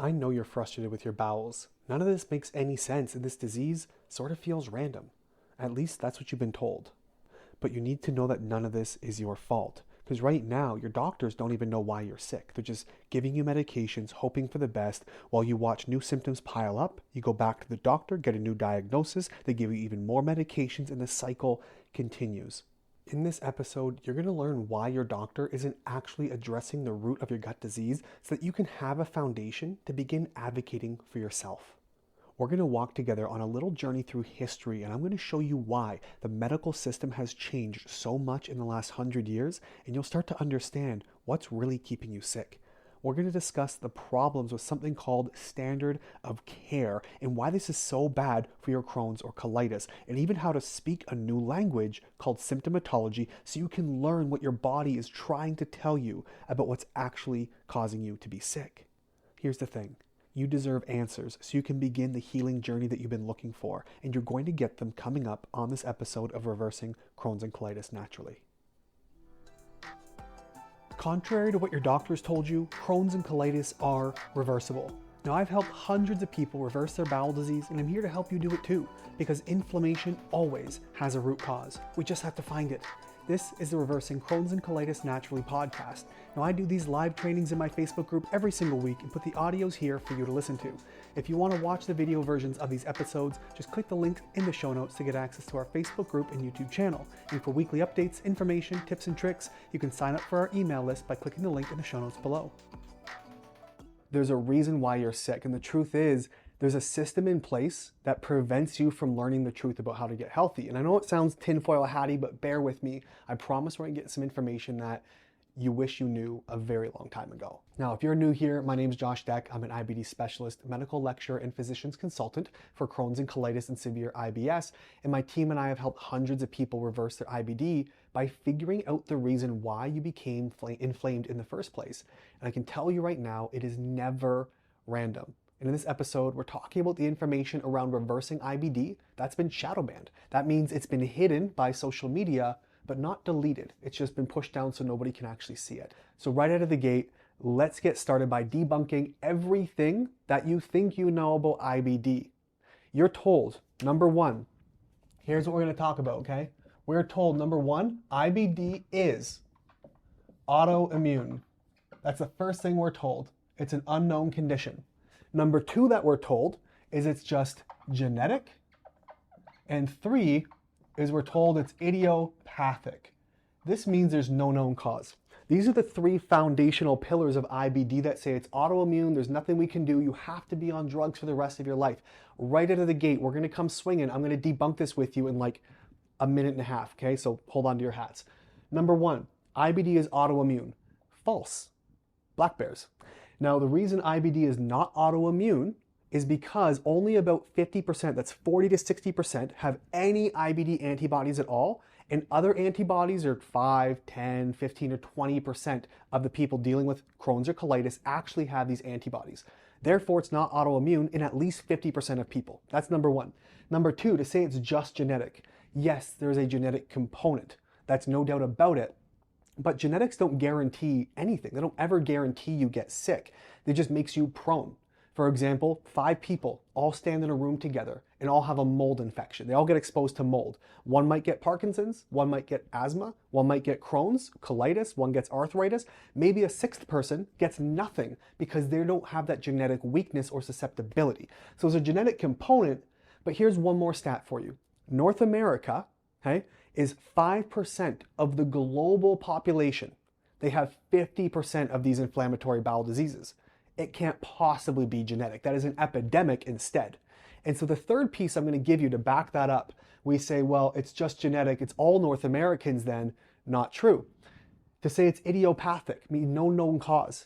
I know you're frustrated with your bowels. None of this makes any sense, and this disease sort of feels random. At least that's what you've been told. But you need to know that none of this is your fault. Because right now, your doctors don't even know why you're sick. They're just giving you medications, hoping for the best, while you watch new symptoms pile up. You go back to the doctor, get a new diagnosis, they give you even more medications, and the cycle continues. In this episode, you're going to learn why your doctor isn't actually addressing the root of your gut disease so that you can have a foundation to begin advocating for yourself. We're going to walk together on a little journey through history, and I'm going to show you why the medical system has changed so much in the last 100 years, and you'll start to understand what's really keeping you sick. We're going to discuss the problems with something called standard of care and why this is so bad for your Crohn's or colitis, and even how to speak a new language called symptomatology so you can learn what your body is trying to tell you about what's actually causing you to be sick. Here's the thing. You deserve answers so you can begin the healing journey that you've been looking for, and you're going to get them coming up on this episode of Reversing Crohn's and Colitis Naturally. Contrary to what your doctors told you, Crohn's and colitis are reversible. Now, I've helped hundreds of people reverse their bowel disease, and I'm here to help you do it too, because inflammation always has a root cause. We just have to find it. This is the Reversing Crohn's and Colitis Naturally podcast. Now, I do these live trainings in my Facebook group every single week and put the audios here for you to listen to. If you want to watch the video versions of these episodes, just click the link in the show notes to get access to our Facebook group and YouTube channel. And for weekly updates, information, tips, and tricks, you can sign up for our email list by clicking the link in the show notes below. There's a reason why you're sick, and the truth is, there's a system in place that prevents you from learning the truth about how to get healthy. And I know it sounds tinfoil hatty, but bear with me. I promise we're gonna get some information that you wish you knew a very long time ago. Now, if you're new here, my name is Josh Deck. I'm an IBD specialist, medical lecturer, and physician's consultant for Crohn's and colitis and severe IBS. And my team and I have helped hundreds of people reverse their IBD by figuring out the reason why you became inflamed in the first place. And I can tell you right now, it is never random. And in this episode, we're talking about the information around reversing IBD that's been shadow banned. That means it's been hidden by social media, but not deleted. It's just been pushed down so nobody can actually see it. So right out of the gate, let's get started by debunking everything that you think you know about IBD. You're told, number one, here's what we're gonna talk about, okay? We're told, number one, IBD is autoimmune. That's the first thing we're told. It's an unknown condition. Number two that we're told is it's just genetic. And three is we're told it's idiopathic. This means there's no known cause. These are the three foundational pillars of IBD that say it's autoimmune, there's nothing we can do, you have to be on drugs for the rest of your life. Right out of the gate, we're gonna come swinging. I'm gonna debunk this with you in like a minute and a half, okay? So hold on to your hats. Number one, IBD is autoimmune. False. Black bears. Now, the reason IBD is not autoimmune is because only about 50%, that's 40 to 60%, have any IBD antibodies at all, and other antibodies are 5, 10, 15, or 20% of the people dealing with Crohn's or colitis actually have these antibodies. Therefore, it's not autoimmune in at least 50% of people. That's number one. Number two, to say it's just genetic. Yes, there's a genetic component. That's no doubt about it. But genetics don't guarantee anything. They don't ever guarantee you get sick. It just makes you prone. For example, 5 people all stand in a room together and all have a mold infection. They all get exposed to mold. One might get Parkinson's, one might get asthma, one might get Crohn's, colitis, one gets arthritis. Maybe a sixth person gets nothing because they don't have that genetic weakness or susceptibility. So there's a genetic component, but here's one more stat for you. North America, okay, is 5% of the global population. They have 50% of these inflammatory bowel diseases. It can't possibly be genetic. That is an epidemic instead. And so the third piece I'm going to give you to back that up, we say, well, it's just genetic. It's all North Americans then. Not true. To say it's idiopathic, means no known cause.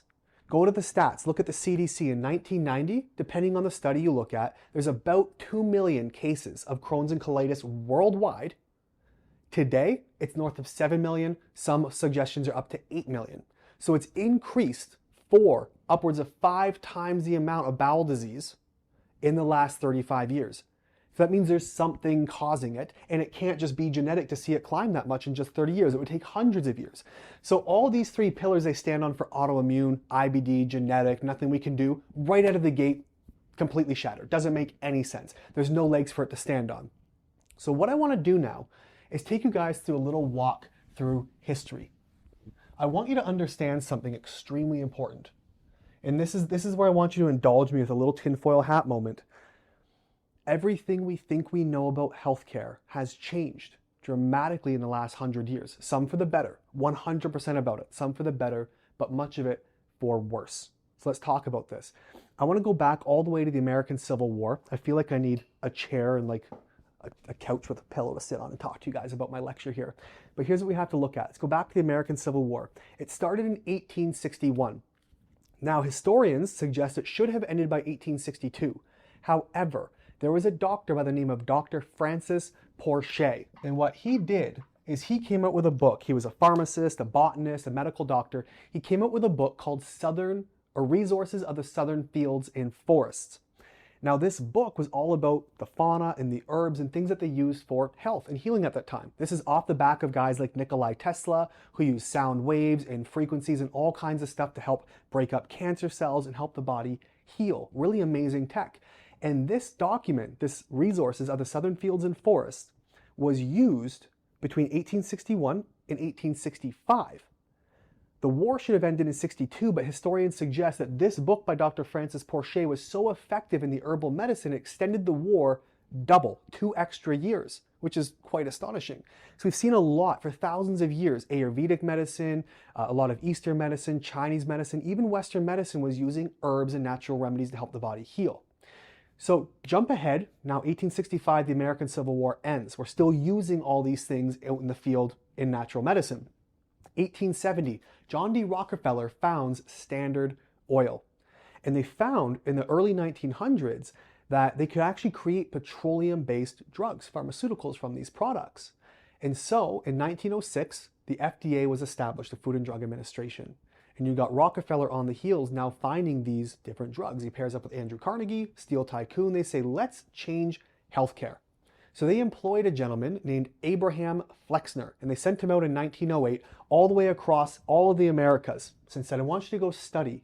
Go to the stats. Look at the CDC in 1990. Depending on the study you look at, there's about 2 million cases of Crohn's and colitis worldwide. Today, it's north of 7 million. Some suggestions are up to 8 million. So it's increased upwards of 5 times the amount of bowel disease in the last 35 years. So that means there's something causing it, and it can't just be genetic to see it climb that much in just 30 years. It would take hundreds of years. So all these three pillars they stand on for autoimmune, IBD, genetic, nothing we can do, right out of the gate, completely shattered. Doesn't make any sense. There's no legs for it to stand on. So what I want to do now is take you guys through a little walk through history. I want you to understand something extremely important. And this is where I want you to indulge me with a little tinfoil hat moment. Everything we think we know about healthcare has changed dramatically in the last 100 years. Some for the better, 100% about it. Some for the better, but much of it for worse. So let's talk about this. I want to go back all the way to the American Civil War. I feel like I need a chair and like a couch with a pillow to sit on and talk to you guys about my lecture here. But here's what we have to look at. Let's go back to the American Civil War. It started in 1861. Now, historians suggest it should have ended by 1862. However, there was a doctor by the name of Dr. Francis Porcher. And what he did is he came out with a book. He was a pharmacist, a botanist, a medical doctor. He came out with a book called Resources of the Southern Fields and Forests. Now, this book was all about the fauna and the herbs and things that they used for health and healing at that time. This is off the back of guys like Nikola Tesla, who used sound waves and frequencies and all kinds of stuff to help break up cancer cells and help the body heal. Really amazing tech. And this document, this Resources of the Southern Fields and Forests, was used between 1861 and 1865. The war should have ended in 62, but historians suggest that this book by Dr. Francis Porcher was so effective in the herbal medicine, it extended the war double, 2 extra years, which is quite astonishing. So we've seen a lot for thousands of years. Ayurvedic medicine, a lot of Eastern medicine, Chinese medicine, even Western medicine was using herbs and natural remedies to help the body heal. So jump ahead, now 1865, the American Civil War ends. We're still using all these things out in the field in natural medicine. 1870, John D. Rockefeller founds Standard Oil. And they found in the early 1900s that they could actually create petroleum-based drugs, pharmaceuticals from these products. And so in 1906, the FDA was established, the Food and Drug Administration. And you got Rockefeller on the heels now finding these different drugs. He pairs up with Andrew Carnegie, steel tycoon. They say, let's change healthcare. So they employed a gentleman named Abraham Flexner, and they sent him out in 1908 all the way across all of the Americas and said, I want you to go study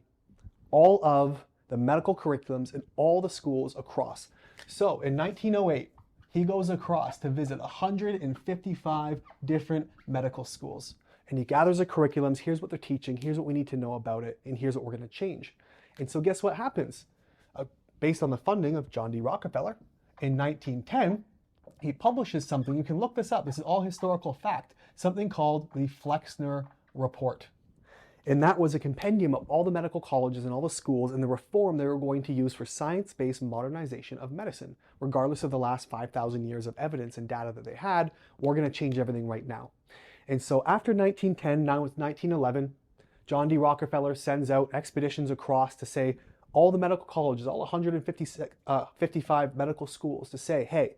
all of the medical curriculums in all the schools across. So in 1908, he goes across to visit 155 different medical schools. And he gathers the curriculums, here's what they're teaching, here's what we need to know about it, and here's what we're going to change. And so guess what happens? Based on the funding of John D. Rockefeller, in 1910, he publishes something, you can look this up, this is all historical fact, something called the Flexner Report. And that was a compendium of all the medical colleges and all the schools and the reform they were going to use for science-based modernization of medicine. Regardless of the last 5,000 years of evidence and data that they had, we're going to change everything right now. And so after 1910, now it's 1911, John D. Rockefeller sends out expeditions across to say, all the medical colleges, all 155 medical schools to say, hey,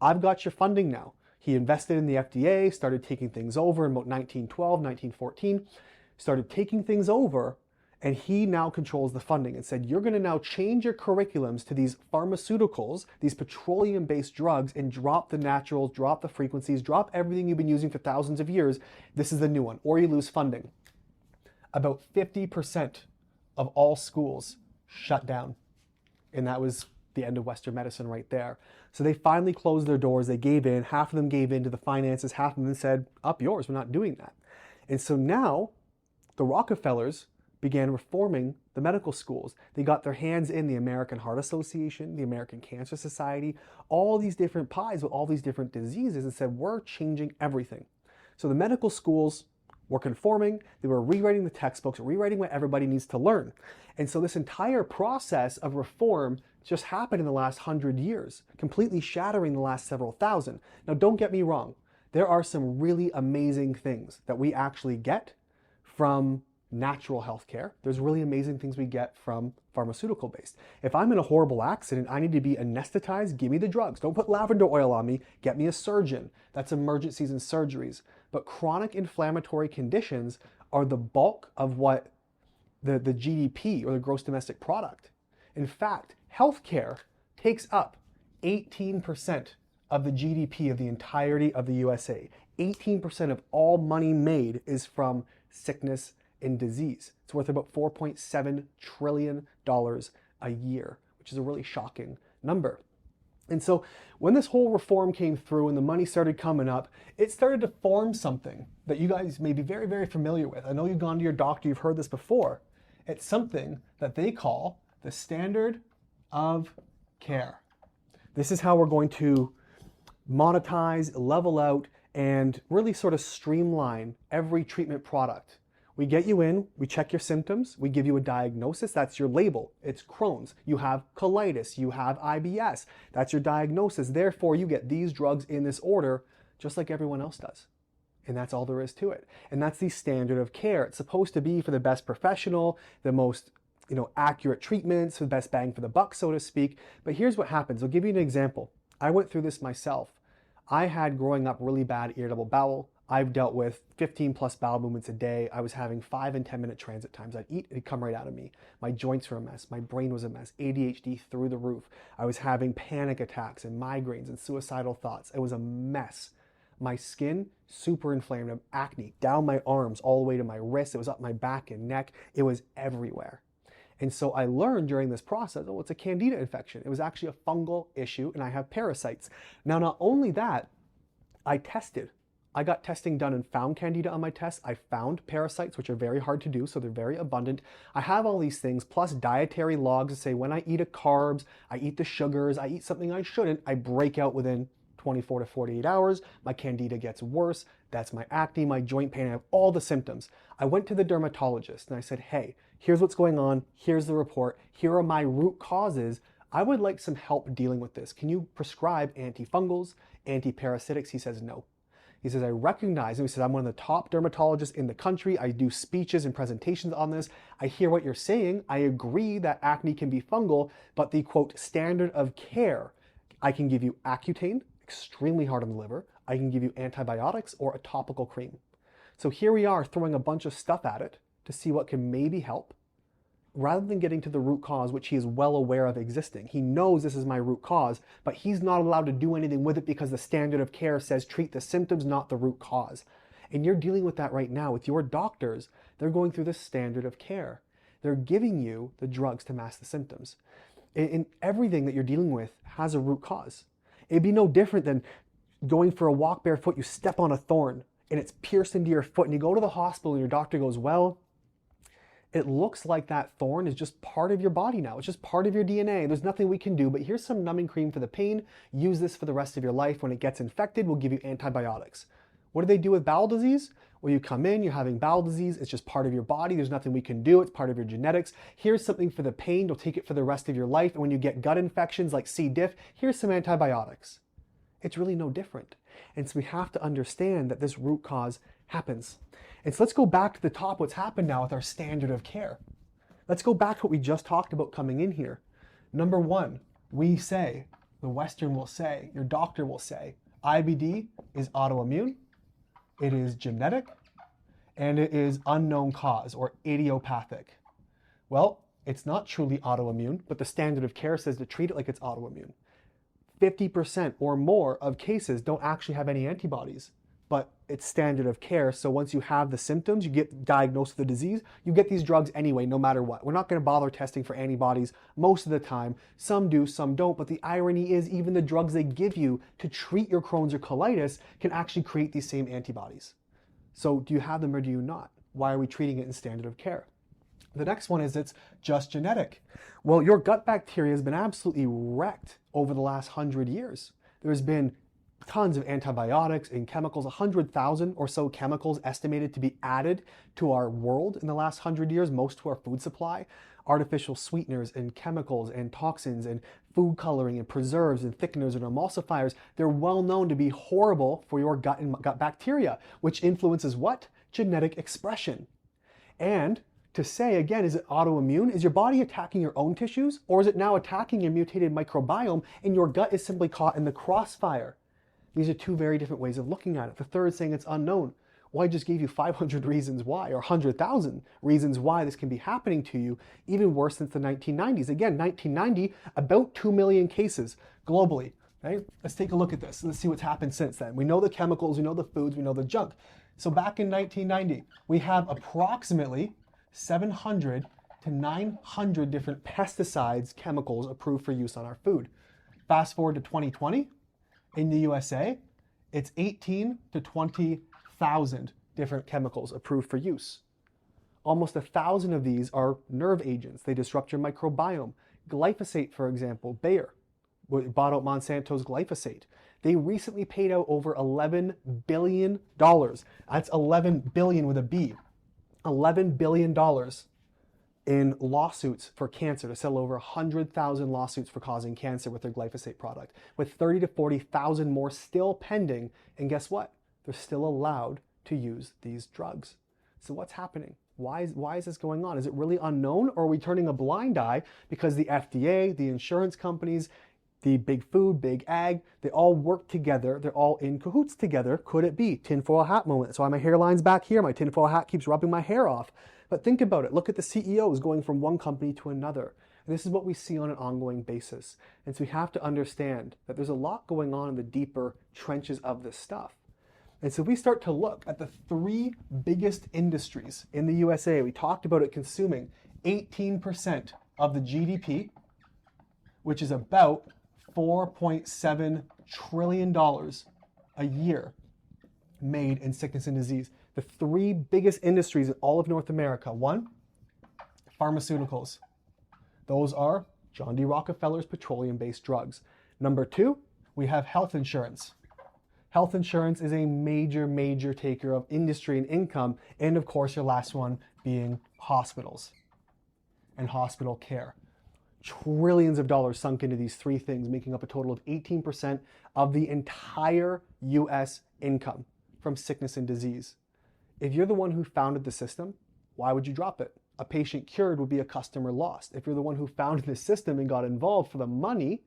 I've got your funding now. He invested in the FDA, started taking things over in about 1912, 1914, started taking things over, and he now controls the funding and said, you're going to now change your curriculums to these pharmaceuticals, these petroleum-based drugs, and drop the naturals, drop the frequencies, drop everything you've been using for thousands of years. This is the new one, or you lose funding. About 50% of all schools shut down. And that was the end of Western medicine right there. So they finally closed their doors. They gave in. Half of them gave in to the finances. Half of them said, up yours, we're not doing that. And so now the Rockefellers began reforming the medical schools. They got their hands in the American Heart Association, the American Cancer Society, all these different pies with all these different diseases, and said, we're changing everything. So the medical schools were conforming, they were rewriting the textbooks, rewriting what everybody needs to learn. And so this entire process of reform just happened in the last 100 years, completely shattering the last several thousand. Now, don't get me wrong. There are some really amazing things that we actually get from natural healthcare. There's really amazing things we get from pharmaceutical based. If I'm in a horrible accident, I need to be anesthetized, give me the drugs. Don't put lavender oil on me, get me a surgeon. That's emergencies and surgeries. But chronic inflammatory conditions are the bulk of what the GDP or the gross domestic product. In fact, healthcare takes up 18% of the GDP of the entirety of the USA. 18% of all money made is from sickness and disease. It's worth about $4.7 trillion a year, which is a really shocking number. And so when this whole reform came through and the money started coming up, it started to form something that you guys may be very, very familiar with. I know you've gone to your doctor, you've heard this before. It's something that they call the standard of care. This is how we're going to monetize, level out, and really sort of streamline every treatment product. We get you in, we check your symptoms, we give you a diagnosis, that's your label. It's Crohn's. You have colitis, you have IBS, that's your diagnosis. Therefore, you get these drugs in this order, just like everyone else does. And that's all there is to it. And that's the standard of care. It's supposed to be for the best professional, the most accurate treatments, the best bang for the buck, so to speak. But here's what happens. I'll give you an example. I went through this myself. I had growing up really bad irritable bowel. I've dealt with 15 plus bowel movements a day. I was having 5 and 10 minute transit times. I'd eat, it'd come right out of me. My joints were a mess. My brain was a mess. ADHD through the roof. I was having panic attacks and migraines and suicidal thoughts. It was a mess. My skin, super inflamed, acne down my arms all the way to my wrists. It was up my back and neck. It was everywhere. And so I learned during this process, oh, it's a candida infection. It was actually a fungal issue and I have parasites. Now, not only that, I tested. I got testing done and found candida on my test. I found parasites, which are very hard to do, so they're very abundant. I have all these things, plus dietary logs to say when I eat carbs, I eat the sugars, I eat something I shouldn't, I break out within 24 to 48 hours. My candida gets worse. That's my acne, my joint pain. I have all the symptoms. I went to the dermatologist and I said, hey, here's what's going on. Here's the report. Here are my root causes. I would like some help dealing with this. Can you prescribe antifungals, antiparasitics? He says, no. He says, I recognize, and he says, I'm one of the top dermatologists in the country. I do speeches and presentations on this. I hear what you're saying. I agree that acne can be fungal, but the quote, standard of care, I can give you Accutane, extremely hard on the liver. I can give you antibiotics or a topical cream. So here we are throwing a bunch of stuff at it to see what can maybe help, rather than getting to the root cause, which he is well aware of existing. He knows this is my root cause, but he's not allowed to do anything with it because the standard of care says treat the symptoms, not the root cause. And you're dealing with that right now with your doctors. They're going through the standard of care. They're giving you the drugs to mask the symptoms. And everything that you're dealing with has a root cause. It'd be no different than going for a walk barefoot, you step on a thorn and it's pierced into your foot and you go to the hospital and your doctor goes, well, it looks like that thorn is just part of your body now. It's just part of your DNA. There's nothing we can do, but here's some numbing cream for the pain. Use this for the rest of your life. When it gets infected, we'll give you antibiotics. What do they do with bowel disease? Well, you come in, you're having bowel disease. It's just part of your body. There's nothing we can do. It's part of your genetics. Here's something for the pain. You'll take it for the rest of your life. And when you get gut infections like C. diff, here's some antibiotics. It's really no different. And so we have to understand that this root cause happens. And so let's go back to the top, what's happened now with our standard of care. Let's go back to what we just talked about coming in here. Number one, we say, the Western will say, your doctor will say, IBD is autoimmune, it is genetic, and it is unknown cause or idiopathic. Well, it's not truly autoimmune, but the standard of care says to treat it like it's autoimmune. 50% or more of cases don't actually have any antibodies, but it's standard of care. So once you have the symptoms, you get diagnosed with the disease, you get these drugs anyway, no matter what. We're not going to bother testing for antibodies most of the time. Some do, some don't. But the irony is even the drugs they give you to treat your Crohn's or colitis can actually create these same antibodies. So do you have them or do you not? Why are we treating it in standard of care? The next one is it's just genetic. Well, your gut bacteria has been absolutely wrecked over the last 100 years. There's been tons of antibiotics and chemicals, 100,000 or so chemicals estimated to be added to our world in the last 100 years, most to our food supply. Artificial sweeteners and chemicals and toxins and food coloring and preserves and thickeners and emulsifiers. They're well known to be horrible for your gut and gut bacteria, which influences what? Genetic expression. And to say, again, is it autoimmune? Is your body attacking your own tissues? Or is it now attacking your mutated microbiome and your gut is simply caught in the crossfire? These are two very different ways of looking at it. The third is saying it's unknown. Well, I just gave you 500 reasons why, or 100,000 reasons why this can be happening to you, even worse since the 1990s. Again, 1990, about 2 million cases globally. Right? Let's take a look at this. Let's see what's happened since then. We know the chemicals, we know the foods, we know the junk. So back in 1990, we have approximately 700 to 900 different pesticides, chemicals approved for use on our food. Fast forward to 2020, in the USA, it's 18 to 20,000 different chemicals approved for use. Almost 1,000 of these are nerve agents. They disrupt your microbiome. Glyphosate, for example, Bayer bought out Monsanto's glyphosate. They recently paid out over $11 billion. That's 11 billion with a B. $11 billion in lawsuits for cancer, to settle over 100,000 lawsuits for causing cancer with their glyphosate product, with 30 to 40,000 more still pending. And guess what? They're still allowed to use these drugs. So what's happening? Why is this going on? Is it really unknown, or are we turning a blind eye because the FDA, the insurance companies, the big food, big ag, they all work together. They're all in cahoots together. Could it be? Tinfoil hat moment. So my hairline's back here. My tinfoil hat keeps rubbing my hair off. But think about it. Look at the CEOs going from one company to another. And this is what we see on an ongoing basis. And so we have to understand that there's a lot going on in the deeper trenches of this stuff. And so we start to look at the 3 biggest industries in the USA. We talked about it consuming 18% of the GDP, which is about $4.7 trillion a year made in sickness and disease. The 3 biggest industries in all of North America. 1, pharmaceuticals. Those are John D. Rockefeller's petroleum-based drugs. Number 2, we have health insurance. Health insurance is a major, major taker of industry and income. And of course, your last one being hospitals and hospital care. Trillions of dollars sunk into these 3 things, making up a total of 18% of the entire US income from sickness and disease. If you're the one who founded the system, why would you drop it? A patient cured would be a customer lost. If you're the one who founded the system and got involved for the money,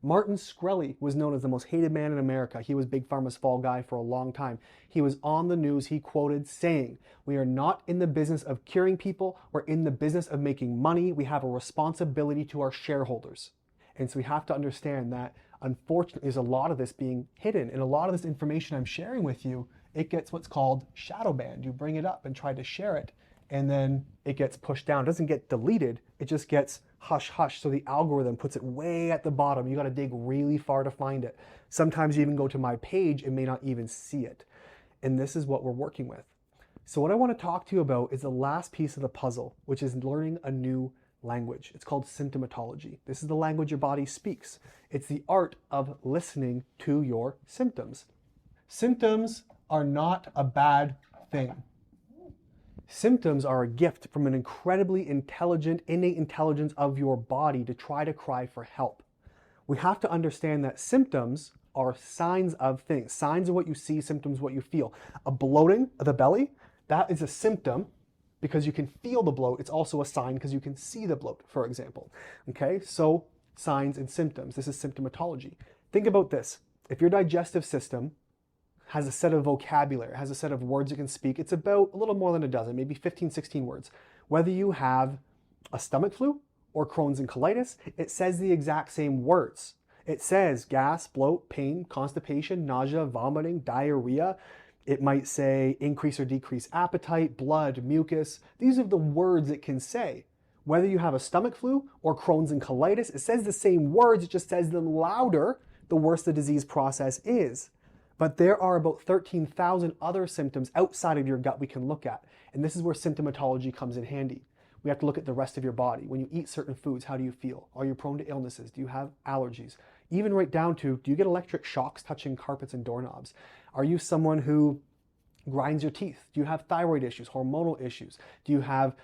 Martin Shkreli was known as the most hated man in America. He was Big Pharma's fall guy for a long time. He was on the news, he quoted saying, "We are not in the business of curing people, we're in the business of making money. We have a responsibility to our shareholders." And so we have to understand that, unfortunately, there's a lot of this being hidden. And a lot of this information I'm sharing with you, it gets what's called shadow banned. You bring it up and try to share it, and then it gets pushed down. It doesn't get deleted, it just gets hush hush. So the algorithm puts it way at the bottom. You got to dig really far to find it. Sometimes you even go to my page and may not even see it. And this is what we're working with. So what I want to talk to you about is the last piece of the puzzle, which is learning a new language. It's called symptomatology. This is the language your body speaks. It's the art of listening to your symptoms. Symptoms are not a bad thing. Symptoms are a gift from an incredibly intelligent, innate intelligence of your body to try to cry for help. We have to understand that symptoms are signs of things. Signs of what you see, symptoms what you feel. A bloating of the belly, that is a symptom because you can feel the bloat. It's also a sign because you can see the bloat, for example. Okay, so signs and symptoms. This is symptomatology. Think about this. If your digestive system has a set of vocabulary, has a set of words it can speak, it's about a little more than a dozen, maybe 15, 16 words. Whether you have a stomach flu or Crohn's and colitis, it says the exact same words. It says gas, bloat, pain, constipation, nausea, vomiting, diarrhea. It might say increase or decrease appetite, blood, mucus. These are the words it can say. Whether you have a stomach flu or Crohn's and colitis, it says the same words, it just says them louder the worse the disease process is. But there are about 13,000 other symptoms outside of your gut we can look at. And this is where symptomatology comes in handy. We have to look at the rest of your body. When you eat certain foods, how do you feel? Are you prone to illnesses? Do you have allergies? Even right down to, do you get electric shocks touching carpets and doorknobs? Are you someone who grinds your teeth? Do you have thyroid issues, hormonal issues? Do you have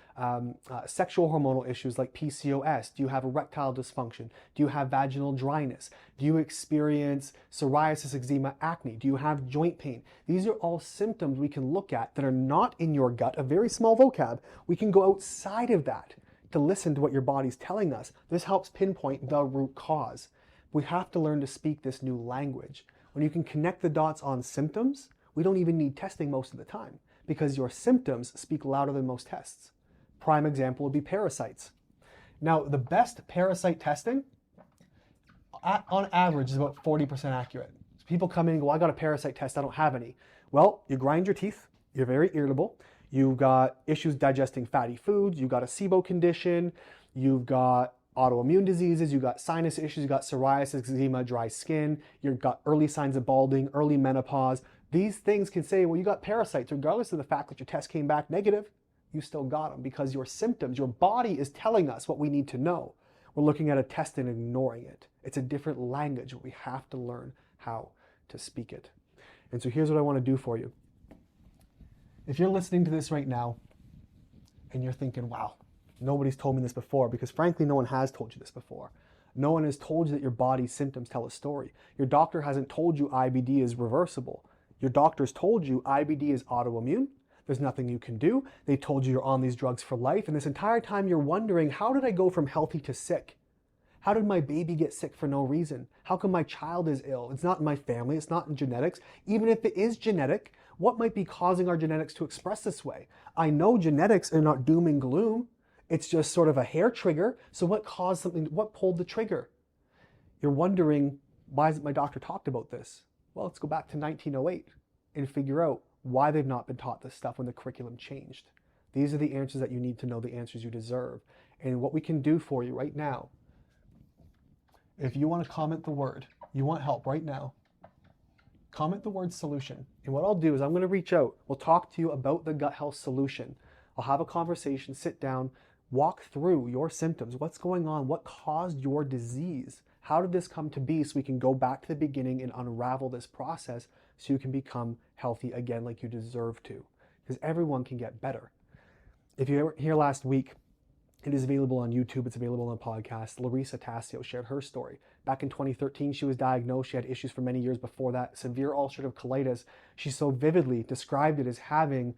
sexual hormonal issues like PCOS? Do you have erectile dysfunction? Do you have vaginal dryness? Do you experience psoriasis, eczema, acne? Do you have joint pain? These are all symptoms we can look at that are not in your gut, a very small vocab. We can go outside of that to listen to what your body's telling us. This helps pinpoint the root cause. We have to learn to speak this new language. When you can connect the dots on symptoms, we don't even need testing most of the time because your symptoms speak louder than most tests. Prime example would be parasites. Now, the best parasite testing, on average, is about 40% accurate. So people come in and go, I got a parasite test, I don't have any. Well, you grind your teeth, you're very irritable, you've got issues digesting fatty foods, you've got a SIBO condition, you've got autoimmune diseases, you've got sinus issues, you've got psoriasis, eczema, dry skin, you've got early signs of balding, early menopause. These things can say, well, you got parasites, regardless of the fact that your test came back negative, you still got them because your symptoms, your body is telling us what we need to know. We're looking at a test and ignoring it. It's a different language, but we have to learn how to speak it. And so here's what I want to do for you. If you're listening to this right now and you're thinking, wow, nobody's told me this before, because frankly, no one has told you this before. No one has told you that your body's symptoms tell a story. Your doctor hasn't told you IBD is reversible. Your doctor's told you IBD is autoimmune. There's nothing you can do. They told you you're on these drugs for life. And this entire time you're wondering, how did I go from healthy to sick? How did my baby get sick for no reason? How come my child is ill? It's not in my family. It's not in genetics. Even if it is genetic, what might be causing our genetics to express this way? I know genetics are not doom and gloom. It's just sort of a hair trigger. So what caused something? What pulled the trigger? You're wondering, why hasn't my doctor talked about this? Well, let's go back to 1908 and figure out why they've not been taught this stuff when the curriculum changed. These are the answers that you need to know, the answers you deserve. And what we can do for you right now, if you want to comment the word, you want help right now, comment the word solution. And what I'll do is I'm going to reach out. We'll talk to you about the gut health solution. I'll have a conversation, sit down, walk through your symptoms. What's going on? What caused your disease? How did this come to be so we can go back to the beginning and unravel this process so you can become healthy again like you deserve to? Because everyone can get better. If you were here last week, it is available on YouTube. It's available on a podcast. Larissa Tassio shared her story. Back in 2013, she was diagnosed. She had issues for many years before that, severe ulcerative colitis. She so vividly described it as having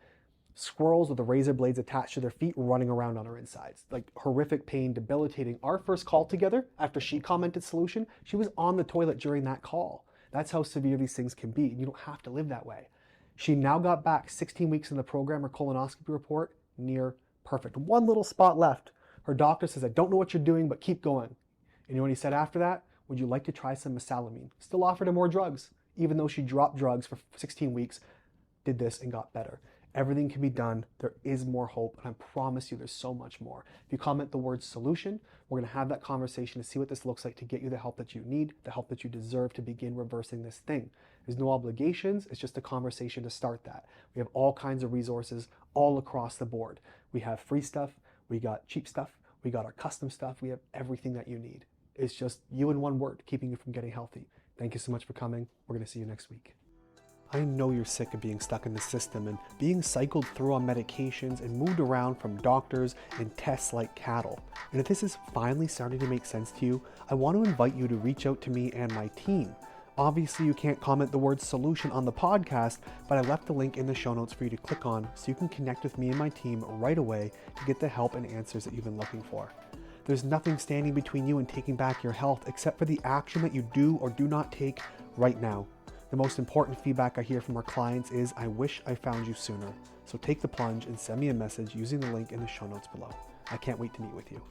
squirrels with the razor blades attached to their feet running around on her insides. Like horrific pain, debilitating. Our first call together, after she commented solution, she was on the toilet during that call. That's how severe these things can be. You don't have to live that way. She now got back 16 weeks in the program. Her colonoscopy report, near perfect. One little spot left. Her doctor says, I don't know what you're doing, but keep going. And you know what he said after that? Would you like to try some mesalamine? Still offered her more drugs, even though she dropped drugs for 16 weeks, did this and got better. Everything can be done. There is more hope, and I promise you there's so much more. If you comment the word solution, we're going to have that conversation to see what this looks like to get you the help that you need, the help that you deserve to begin reversing this thing. There's no obligations. It's just a conversation to start that. We have all kinds of resources all across the board. We have free stuff. We got cheap stuff. We got our custom stuff. We have everything that you need. It's just you in one word, keeping you from getting healthy. Thank you so much for coming. We're going to see you next week. I know you're sick of being stuck in the system and being cycled through on medications and moved around from doctors and tests like cattle. And if this is finally starting to make sense to you, I want to invite you to reach out to me and my team. Obviously, you can't comment the word solution on the podcast, but I left the link in the show notes for you to click on so you can connect with me and my team right away to get the help and answers that you've been looking for. There's nothing standing between you and taking back your health except for the action that you do or do not take right now. The most important feedback I hear from our clients is, I wish I found you sooner. So take the plunge and send me a message using the link in the show notes below. I can't wait to meet with you.